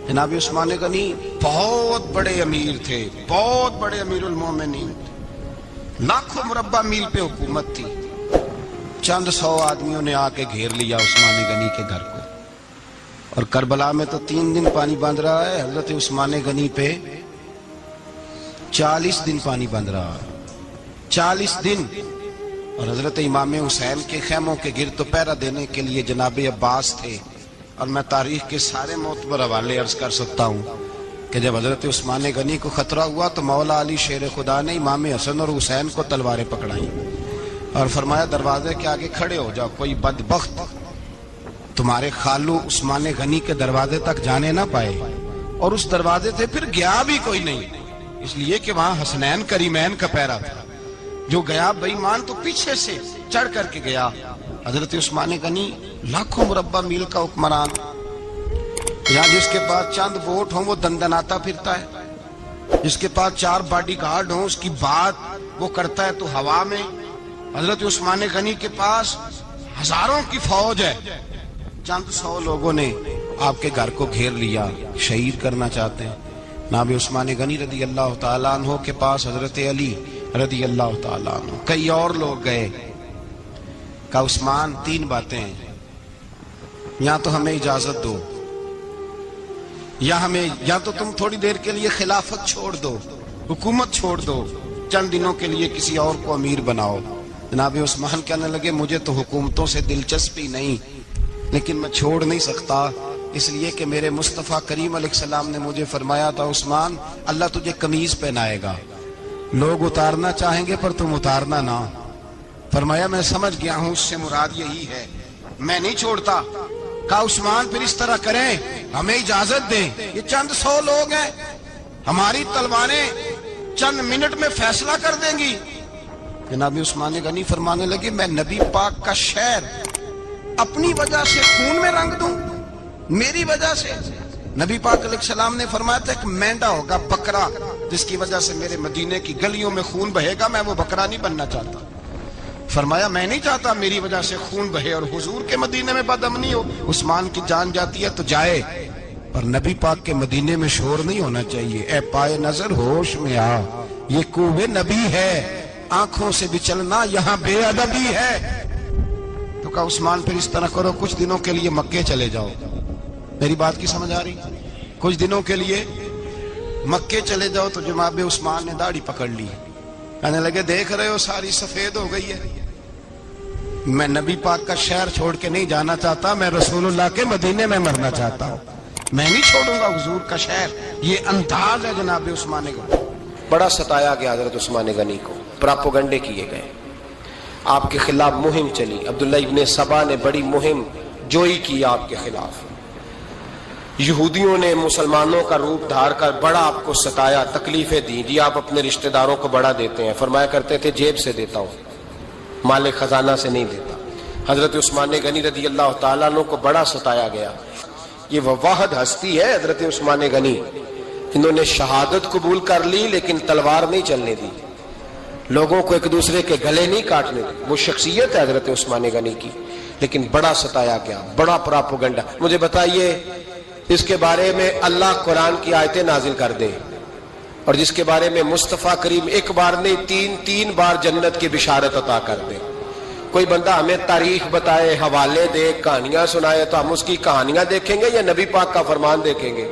جناب عثمان غنی بہت بڑے امیر تھے، بہت بڑے امیر المومنین، لاکھوں مربع میل پہ حکومت تھی۔ چند سو آدمیوں نے آ کے گھیر لیا عثمان غنی کے گھر کو، اور کربلا میں تو 3 دن پانی بند رہا ہے، حضرت عثمان غنی پہ 40 دن پانی بند رہا ہے، 40 دن۔ اور حضرت امام حسین کے خیموں کے گرد تو پہرا دینے کے لیے جناب عباس تھے۔ اور میں تاریخ کے سارے معتبر حوالے عرض کر سکتا ہوں کہ جب حضرت عثمان غنی کو خطرہ ہوا تو مولا علی شیر خدا نے امام حسن اور حسین کو تلواریں پکڑائیں اور فرمایا دروازے کے آگے کھڑے ہو جاؤ، کوئی بدبخت تمہارے خالو عثمان غنی کے دروازے تک جانے نہ پائے۔ اور اس دروازے سے پھر گیا بھی کوئی نہیں، اس لیے کہ وہاں حسنین کریمین کا پہرا تھا۔ جو گیا بے ایمان تو پیچھے سے چڑھ کر کے گیا۔ حضرت عثمان غنی لاکھوں مربع میل کا حکمران، یہاں جس کے پاس چند ووٹ ہوں وہ دندناتا پھرتا ہے، جس کے پاس 4 باڈی گارڈ ہوں اس کی بات وہ کرتا ہے تو ہوا میں۔ حضرت عثمان غنی کے پاس ہزاروں کی فوج ہے، چند 100 لوگوں نے آپ کے گھر کو گھیر لیا، شہید کرنا چاہتے ہیں۔ جناب عثمان غنی رضی اللہ تعالیٰ عنہ کے پاس حضرت علی رضی اللہ تعالیٰ عنہ، کئی اور لوگ گئے۔ کہا عثمان 3 باتیں ہیں، یا تو ہمیں اجازت دو، یا تو تم تھوڑی دیر کے لیے خلافت چھوڑ دو، حکومت چھوڑ دو، چند دنوں کے لیے کسی اور کو امیر بناؤ۔ جناب عثمان کہنے لگے مجھے تو حکومتوں سے دلچسپی نہیں، لیکن میں چھوڑ نہیں سکتا، اس لیے کہ میرے مصطفیٰ کریم علیہ السلام نے مجھے فرمایا تھا عثمان اللہ تجھے قمیض پہنائے گا، لوگ اتارنا چاہیں گے پر تم اتارنا نہ۔ فرمایا میں سمجھ گیا ہوں، اس سے مراد یہی ہے، میں نہیں چھوڑتا۔ کہا عثمان پھر اس طرح کریں، ہمیں اجازت دیں، یہ چند 100 لوگ ہیں، ہماری تلواریں چند منٹ میں فیصلہ کر دیں گی۔ جناب عثمان غنی فرمانے لگے میں نبی پاک کا شہر اپنی وجہ سے خون میں رنگ دوں، میری وجہ سے؟ نبی پاک علیہ السلام نے فرمایا تھا ایک مینڈا ہوگا، بکرا، جس کی وجہ سے میرے مدینے کی گلیوں میں خون بہے گا، میں وہ بکرا نہیں بننا چاہتا۔ فرمایا میں نہیں چاہتا میری وجہ سے خون بہے اور حضور کے مدینے میں بدامنی ہو۔ عثمان کی جان جاتی ہے تو جائے، پر نبی پاک کے مدینے میں شور نہیں ہونا چاہیے۔ اے پائے نظر ہوش میں آ، یہ کوبے نبی ہے، آنکھوں سے بھی چلنا یہاں بے ادبی ہے۔ تو کہا عثمان پھر اس طرح کرو، کچھ دنوں کے لیے مکے چلے جاؤ۔ میری بات کی سمجھ آ رہی؟ کچھ دنوں کے لیے مکے چلے جاؤ۔ تو جناب عثمان نے داڑھی پکڑ لی، کہنے لگے دیکھ رہے ہو ساری سفید ہو گئی ہے، میں نبی پاک کا شہر چھوڑ کے نہیں جانا چاہتا، میں رسول اللہ کے مدینے میں مرنا چاہتا ہوں، میں نہیں چھوڑوں گا حضور کا شہر۔ یہ انداز ہے جناب عثمان غنی۔ بڑا ستایا گیا حضرت عثمان غنی کو، پراپوگنڈے کیے گئے، آپ کے خلاف مہم چلی، عبداللہ ابن سبا نے بڑی مہم جوئی کی آپ کے خلاف، یہودیوں نے مسلمانوں کا روپ دھار کر بڑا آپ کو ستایا، تکلیفیں دی۔ جی آپ اپنے رشتہ داروں کو بڑا دیتے ہیں، فرمایا کرتے تھے جیب سے دیتا ہوں، مال خزانہ سے نہیں دیتا۔ حضرت عثمان غنی رضی اللہ تعالیٰ عنہ کو بڑا ستایا گیا۔ یہ وہ واحد ہستی ہے حضرت عثمان غنی، انہوں نے شہادت قبول کر لی لیکن تلوار نہیں چلنے دی، لوگوں کو ایک دوسرے کے گلے نہیں کاٹنے دی۔ وہ شخصیت ہے حضرت عثمان غنی کی، لیکن بڑا ستایا گیا، بڑا پراپوگنڈا۔ مجھے بتائیے اس کے بارے میں اللہ قرآن کی آیتیں نازل کر دے، اور جس کے بارے میں مصطفیٰ کریم ایک بار نہیں 3 بار جنت کی بشارت عطا کر دے، کوئی بندہ ہمیں تاریخ بتائے، حوالے دے، کہانیاں سنائے، تو ہم اس کی کہانیاں دیکھیں گے یا نبی پاک کا فرمان دیکھیں گے؟